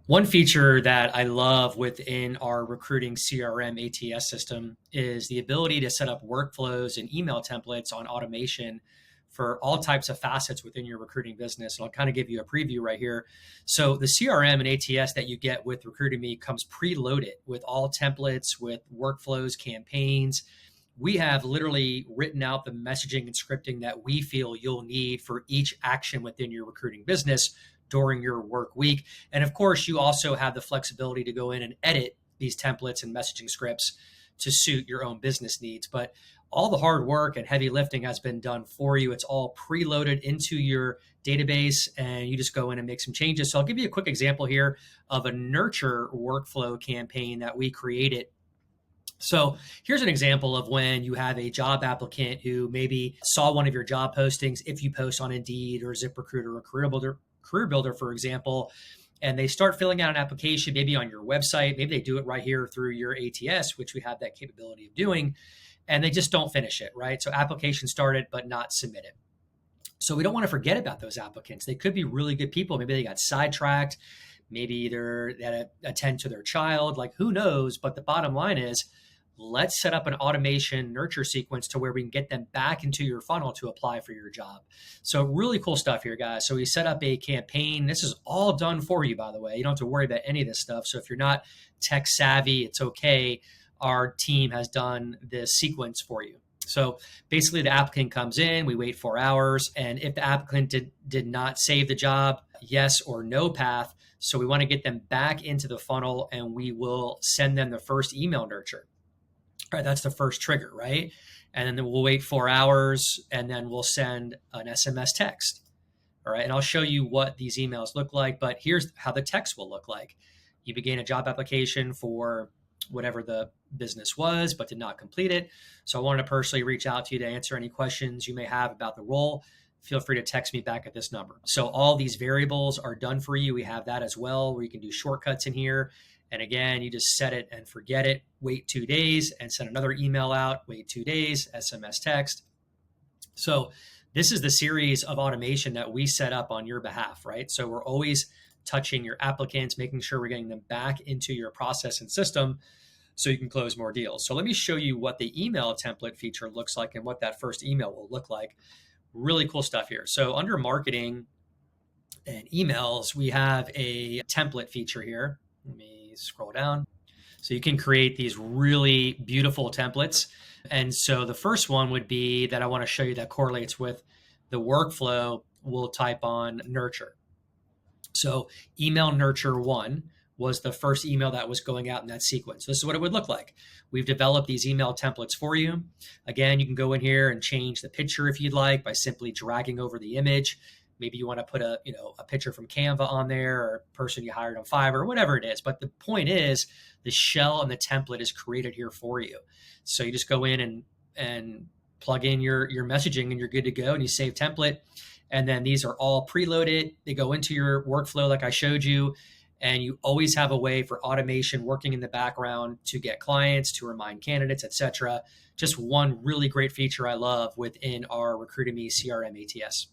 One feature that I love within our recruiting CRM ATS system is the ability to set up workflows and email templates on automation for all types of facets within your recruiting business. And I'll kind of give you a preview right here. So the CRM and ATS that you get with Recruitemy comes preloaded with all templates, with workflows, campaigns. We have literally written out the messaging and scripting that we feel you'll need for each action within your recruiting business during your work week. And of course, you also have the flexibility to go in and edit these templates and messaging scripts to suit your own business needs. But all the hard work and heavy lifting has been done for you. It's all preloaded into your database, and you just go in and make some changes. So I'll give you a quick example here of a nurture workflow campaign that we created. So here's an example of when you have a job applicant who maybe saw one of your job postings, if you post on Indeed or ZipRecruiter or Career Builder, for example, and they start filling out an application, maybe on your website, maybe they do it right here through your ATS, which we have that capability of doing, and they just don't finish it, right? So application started, but not submitted. So we don't want to forget about those applicants. They could be really good people. Maybe they got sidetracked. Maybe they had to attend to their child, like who knows? But the bottom line is, let's set up an automation nurture sequence to where we can get them back into your funnel to apply for your job. So really cool stuff here, guys. So we set up a campaign. This is all done for you, by the way. You don't have to worry about any of this stuff. So if you're not tech savvy, it's okay. Our team has done this sequence for you. So basically the applicant comes in, we wait 4 hours. And if the applicant did not save the job, yes or no path. So we want to get them back into the funnel, and we will send them the first email nurture. All right, that's the first trigger, right? And then we'll wait 4 hours, and then we'll send an SMS text. All right, and I'll show you what these emails look like, but here's how the text will look like. You began a job application for whatever the business was, but did not complete it. So I wanted to personally reach out to you to answer any questions you may have about the role. Feel free to text me back at this number. So all these variables are done for you. We have that as well, where you can do shortcuts in here. And again, you just set it and forget it, wait 2 days and send another email out, wait 2 days, SMS text. So this is the series of automation that we set up on your behalf, right? So we're always touching your applicants, making sure we're getting them back into your process and system so you can close more deals. So let me show you what the email template feature looks like and what that first email will look like. Really cool stuff here. So under marketing and emails, we have a template feature here. Let me scroll down. So you can create these really beautiful templates. And so the first one would be that I want to show you that correlates with the workflow. We'll type on nurture. So email nurture 1 was the first email that was going out in that sequence. This is what it would look like. We've developed these email templates for you. Again, you can go in here and change the picture if you'd like by simply dragging over the image. Maybe you want to put a picture from Canva on there, or a person you hired on Fiverr, whatever it is. But the point is, the shell and the template is created here for you. So you just go in and plug in your messaging, and you're good to go, and you save template. And then these are all preloaded. They go into your workflow like I showed you. And you always have a way for automation working in the background to get clients, to remind candidates, etc. Just one really great feature I love within our Recruitemy CRM ATS.